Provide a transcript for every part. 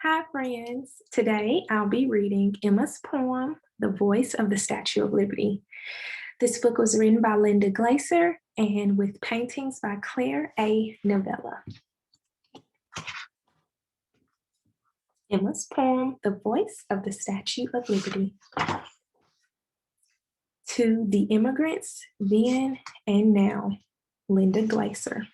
Hi, friends. Today I'll be reading Emma's poem, The Voice of the Statue of Liberty. This book was written by Linda Glaser and with paintings by Claire A. Nivola. Emma's poem, The Voice of the Statue of Liberty. To the immigrants, then and now, Linda Glaser.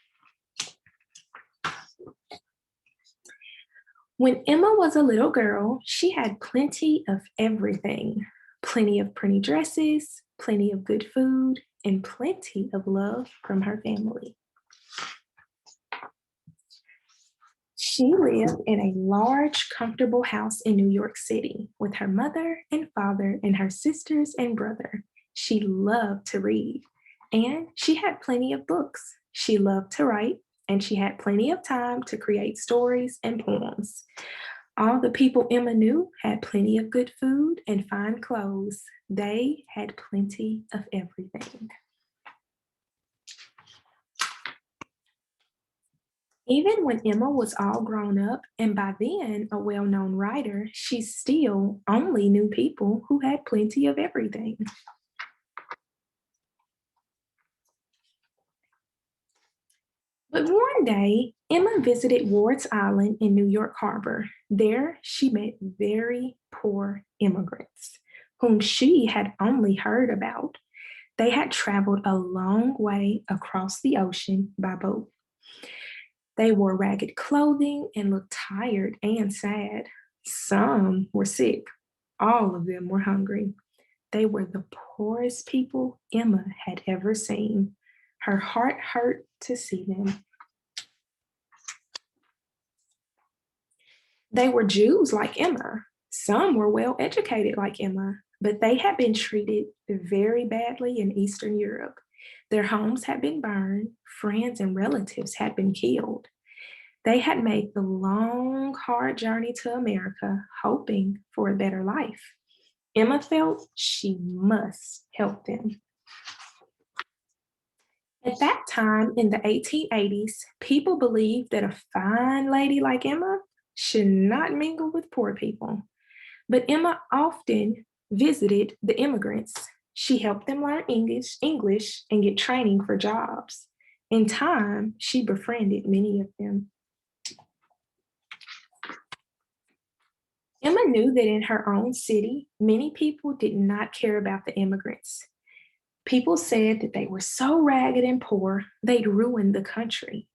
When Emma was a little girl, she had plenty of everything. Plenty of pretty dresses, plenty of good food, and plenty of love from her family. She lived in a large, comfortable house in New York City with her mother and father and her sisters and brother. She loved to read, and she had plenty of books. She loved to write, and she had plenty of time to create stories and poems. All the people Emma knew had plenty of good food and fine clothes. They had plenty of everything. Even when Emma was all grown up and by then a well-known writer, she still only knew people who had plenty of everything. But one day, Emma visited Ward's Island in New York Harbor. There, she met very poor immigrants, whom she had only heard about. They had traveled a long way across the ocean by boat. They wore ragged clothing and looked tired and sad. Some were sick. All of them were hungry. They were the poorest people Emma had ever seen. Her heart hurt to see them. They were Jews like Emma. Some were well educated like Emma, but they had been treated very badly in Eastern Europe. Their homes had been burned, friends and relatives had been killed. They had made the long, hard journey to America, hoping for a better life. Emma felt she must help them. At that time in the 1880s, people believed that a fine lady like Emma should not mingle with poor people. But Emma often visited the immigrants. She helped them learn English and get training for jobs. In time, she befriended many of them. Emma knew that in her own city, many people did not care about the immigrants. People said that they were so ragged and poor, they'd ruin the country.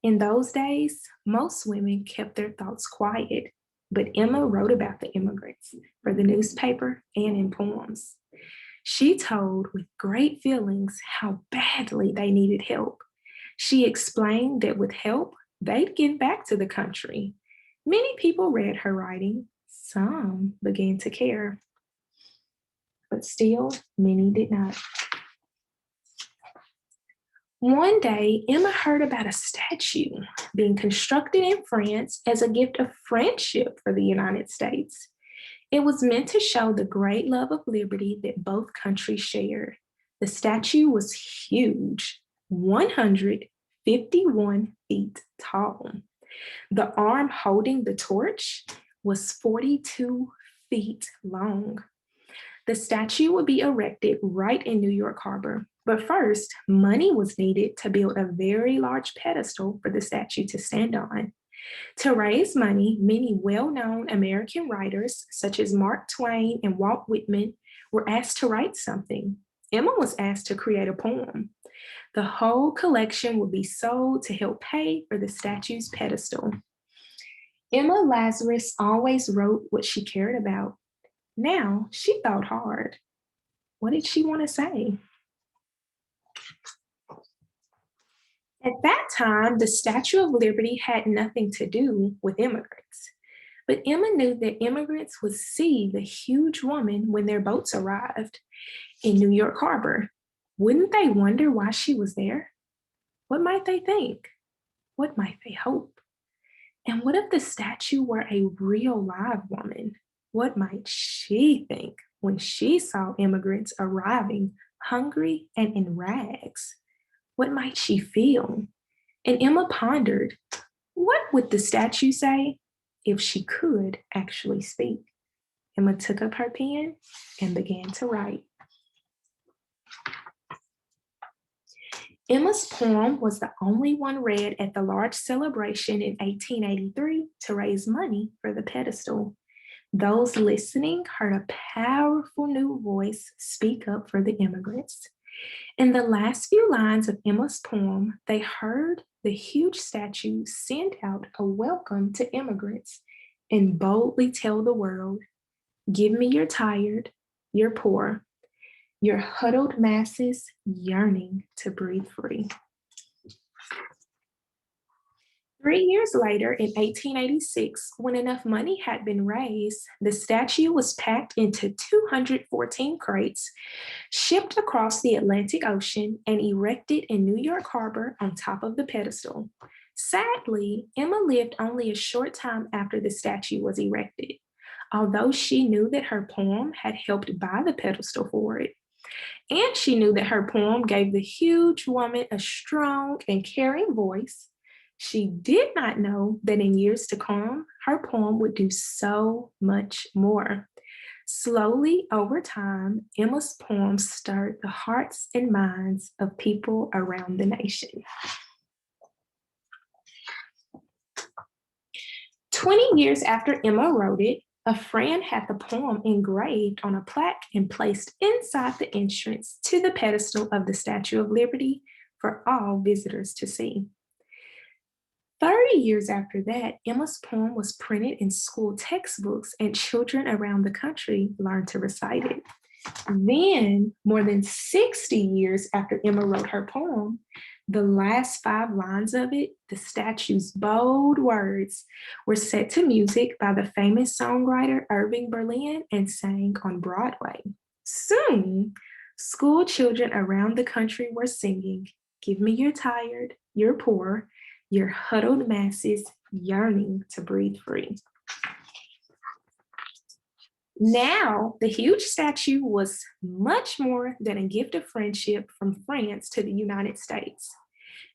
In those days, most women kept their thoughts quiet, but Emma wrote about the immigrants for the newspaper and in poems. She told with great feelings how badly they needed help. She explained that with help, they'd give back to the country. Many people read her writing. Some began to care, but still many did not. One day, Emma heard about a statue being constructed in France as a gift of friendship for the United States. It was meant to show the great love of liberty that both countries shared. The statue was huge, 151 feet tall. The arm holding the torch was 42 feet long. The statue would be erected right in New York Harbor. But first, money was needed to build a very large pedestal for the statue to stand on. To raise money, many well-known American writers, such as Mark Twain and Walt Whitman, were asked to write something. Emma was asked to create a poem. The whole collection would be sold to help pay for the statue's pedestal. Emma Lazarus always wrote what she cared about. Now she thought hard. What did she want to say? At that time, the Statue of Liberty had nothing to do with immigrants. But Emma knew that immigrants would see the huge woman when their boats arrived in New York Harbor. Wouldn't they wonder why she was there? What might they think? What might they hope? And what if the statue were a real live woman? What might she think when she saw immigrants arriving hungry and in rags? What might she feel? And Emma pondered, what would the statue say? if she could actually speak. Emma took up her pen and began to write. Emma's poem was the only one read at the large celebration in 1883 to raise money for the pedestal. Those listening heard a powerful new voice speak up for the immigrants. In the last few lines of Emma's poem, they heard the huge statue send out a welcome to immigrants and boldly tell the world, "Give me your tired, your poor, your huddled masses yearning to breathe free." 3 years later, in 1886, when enough money had been raised, the statue was packed into 214 crates, shipped across the Atlantic Ocean, and erected in New York Harbor on top of the pedestal. Sadly, Emma lived only a short time after the statue was erected, although she knew that her poem had helped buy the pedestal for it. And she knew that her poem gave the huge woman a strong and caring voice. She did not know that in years to come, her poem would do so much more. Slowly, over time, Emma's poem stirred the hearts and minds of people around the nation. 20 years after Emma wrote it, a friend had the poem engraved on a plaque and placed inside the entrance to the pedestal of the Statue of Liberty for all visitors to see. 30 years after that, Emma's poem was printed in school textbooks and children around the country learned to recite it. Then, more than 60 years after Emma wrote her poem, the last 5 lines of it, the statue's bold words, were set to music by the famous songwriter Irving Berlin and sang on Broadway. Soon, school children around the country were singing, "Give me your tired, your poor, your huddled masses yearning to breathe free." Now, the huge statue was much more than a gift of friendship from France to the United States.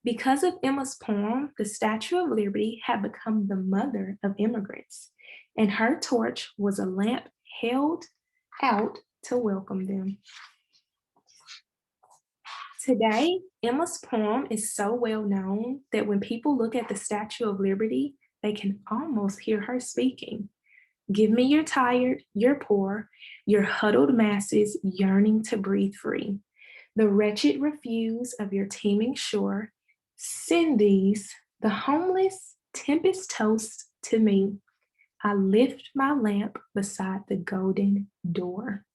Because of Emma's poem, the Statue of Liberty had become the mother of immigrants, and her torch was a lamp held out to welcome them. Today, Emma's poem is so well known that when people look at the Statue of Liberty, they can almost hear her speaking. "Give me your tired, your poor, your huddled masses yearning to breathe free. The wretched refuse of your teeming shore. Send these, the homeless, tempest toast to me. I lift my lamp beside the golden door."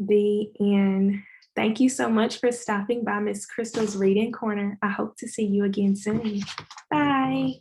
The end. Thank you so much for stopping by Miss Crystal's Reading Corner. I hope to see you again soon. Bye.